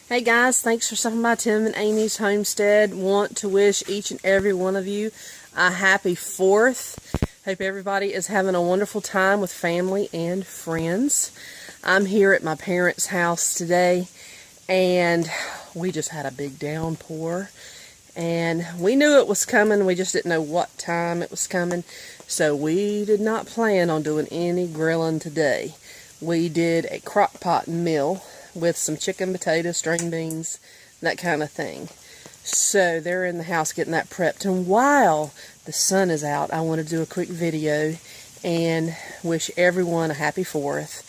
Hey guys, thanks for stopping by Tim and Amy's Homestead. Want to wish each and every one of you a happy 4th. Hope everybody is having a wonderful time with family and friends. I'm here at my parents' house today, and we just had a big downpour. And we knew it was coming, we just didn't know what time it was coming. So we did not plan on doing any grilling today. We did a crock pot meal with some chicken, potatoes, string beans, that kind of thing. So they're in the house getting that prepped. And while the sun is out, I want to do a quick video and wish everyone a happy 4th.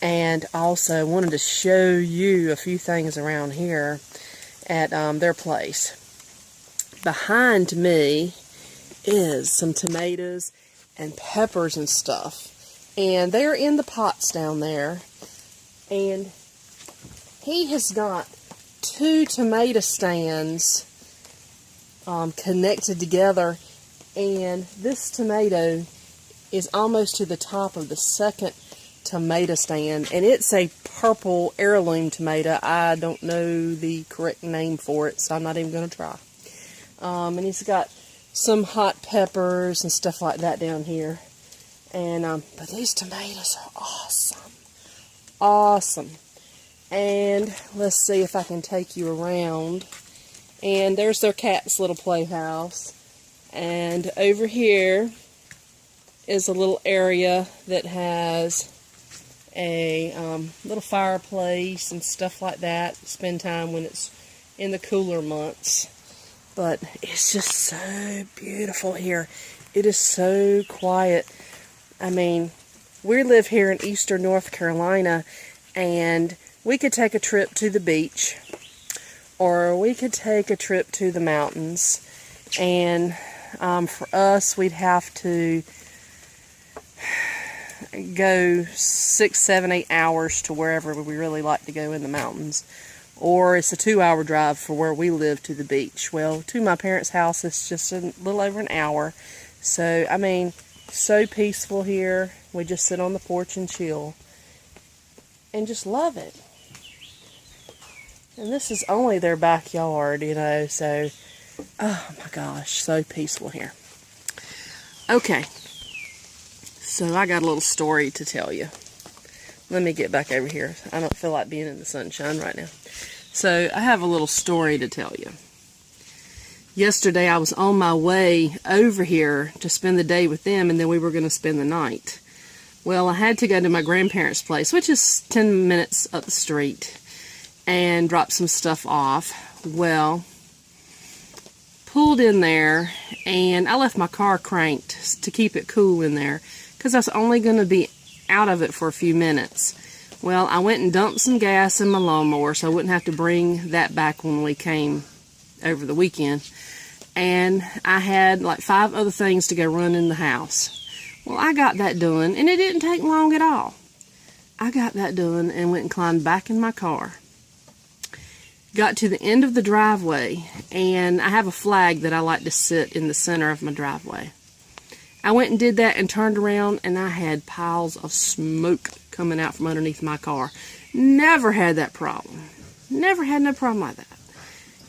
And also wanted to show you a few things around here at their place. Behind me is some tomatoes and peppers and stuff. And they're in the pots down there. And he has got 2 tomato stands connected together, and this tomato is almost to the top of the second tomato stand, and it's a purple heirloom tomato. I don't know the correct name for it, so I'm not even going to try. And he's got some hot peppers and stuff like that down here. And but these tomatoes are awesome. Awesome. And let's see if I can take you around. And there's their cat's little playhouse. And over here is a little area that has a little fireplace and stuff like that. Spend time when it's in the cooler months. But it's just so beautiful here. It is so quiet. I mean, we live here in eastern North Carolina, and we could take a trip to the beach, or we could take a trip to the mountains, and for us, we'd have to go 6, 7, 8 hours to wherever we really like to go in the mountains, or it's a 2-hour drive for where we live to the beach. Well, to my parents' house, it's just a little over an hour, so, I mean, so peaceful here. We just sit on the porch and chill, and just love it. And this is only their backyard, you know, so, oh my gosh, so peaceful here. Okay, so I got a little story to tell you. Let me get back over here. I don't feel like being in the sunshine right now. So, I have a little story to tell you. Yesterday, I was on my way over here to spend the day with them, and then we were going to spend the night. Well, I had to go to my grandparents' place, which is 10 minutes up the street, and drop some stuff off. Well, pulled in there, and I left my car cranked to keep it cool in there, because I was only going to be out of it for a few minutes. Well, I went and dumped some gas in my lawnmower, so I wouldn't have to bring that back when we came over the weekend. And I had like 5 other things to go run in the house. Well, I got that done, and it didn't take long at all. I got that done and went and climbed back in my car. Got to the end of the driveway, and I have a flag that I like to sit in the center of my driveway. I went and did that and turned around, and I had piles of smoke coming out from underneath my car. Never had that problem. Never had no problem like that.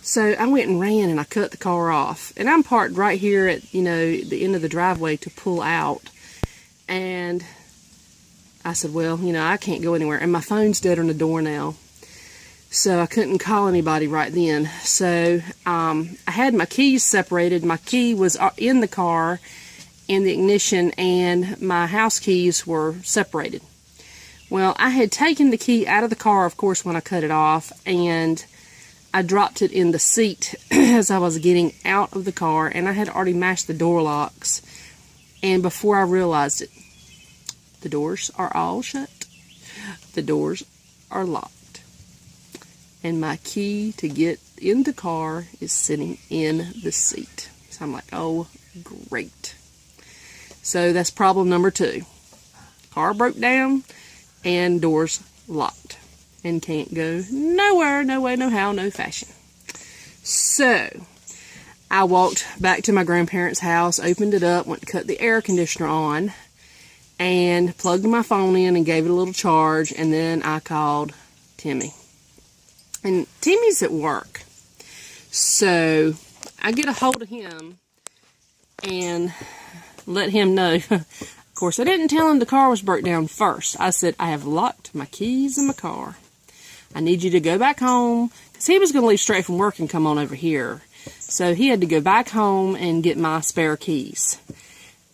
So I went and ran, and I cut the car off. And I'm parked right here at, you know, the end of the driveway to pull out. And I said, well, you know, I can't go anywhere. And my phone's dead on the door now. So I couldn't call anybody right then. So I had my keys separated. My key was in the car, in the ignition, and my house keys were separated. Well, I had taken the key out of the car, of course, when I cut it off, and I dropped it in the seat as I was getting out of the car, and I had already mashed the door locks. And before I realized it, the doors are all shut. The doors are locked. And my key to get in the car is sitting in the seat. So I'm like, oh, great. So that's problem number 2. Car broke down and doors locked. And can't go nowhere, no way, no how, no fashion. So, I walked back to my grandparents' house, opened it up, went to cut the air conditioner on, and plugged my phone in and gave it a little charge, and then I called Timmy. And Timmy's at work. So I get a hold of him and let him know. Of course, I didn't tell him the car was broke down first. I said, I have locked my keys in my car. I need you to go back home. Because he was going to leave straight from work and come on over here. So he had to go back home and get my spare keys.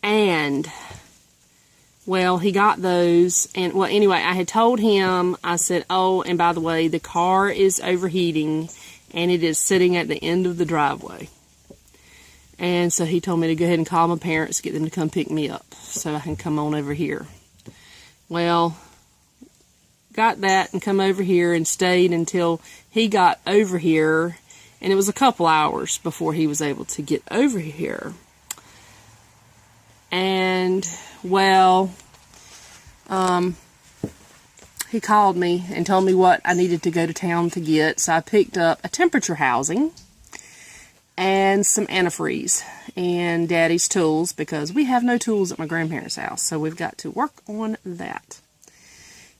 And, well, he got those. And, well, anyway, I had told him, I said, oh, and by the way, the car is overheating. And it is sitting at the end of the driveway. And so he told me to go ahead and call my parents, get them to come pick me up so I can come on over here. Well, got that and come over here and stayed until he got over here. And it was a couple hours before he was able to get over here. And, well, he called me and told me what I needed to go to town to get. So I picked up a temperature housing and some antifreeze and Daddy's tools because we have no tools at my grandparents' house. So we've got to work on that.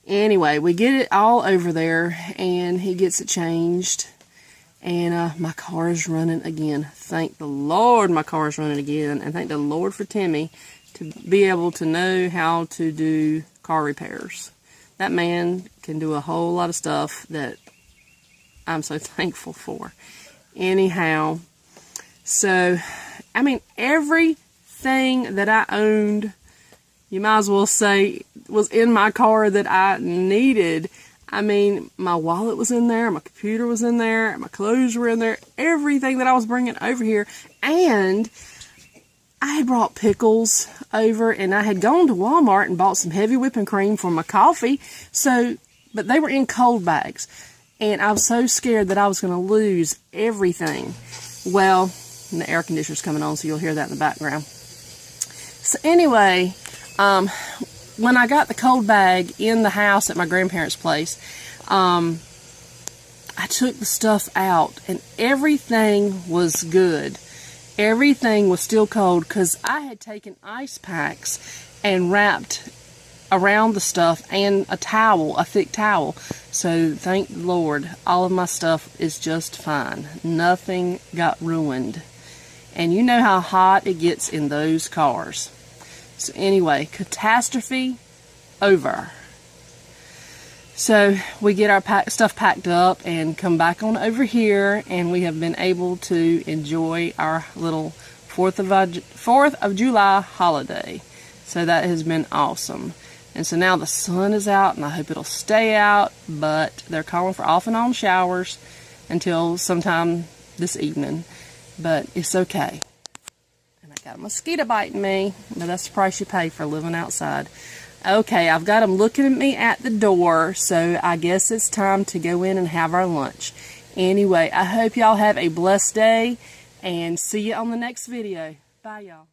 Anyway, we get it all over there and he gets it changed. And my car is running again. Thank the Lord my car is running again. And thank the Lord for Timmy to be able to know how to do car repairs. That man can do a whole lot of stuff that I'm so thankful for. Anyhow, so, I mean, everything that I owned, you might as well say, was in my car that I needed. I mean, my wallet was in there, my computer was in there, my clothes were in there, everything that I was bringing over here. And I had brought pickles over, and I had gone to Walmart and bought some heavy whipping cream for my coffee. So, but they were in cold bags, and I was so scared that I was going to lose everything. Well, and the air conditioner's coming on, so you'll hear that in the background. So anyway, when I got the cold bag in the house at my grandparents' place, I took the stuff out, and everything was good. Everything was still cold because I had taken ice packs and wrapped around the stuff and a towel, a thick towel. So thank the Lord, all of my stuff is just fine. Nothing got ruined. And you know how hot it gets in those cars. So anyway, catastrophe over. So we get our stuff packed up and come back on over here, and we have been able to enjoy our little 4th of July holiday. So that has been awesome. And so now the sun is out, and I hope it'll stay out, but they're calling for off and on showers until sometime this evening. But it's okay. And I got a mosquito biting me, but that's the price you pay for living outside. Okay, I've got them looking at me at the door, so I guess it's time to go in and have our lunch. Anyway, I hope y'all have a blessed day, and see you on the next video. Bye, y'all.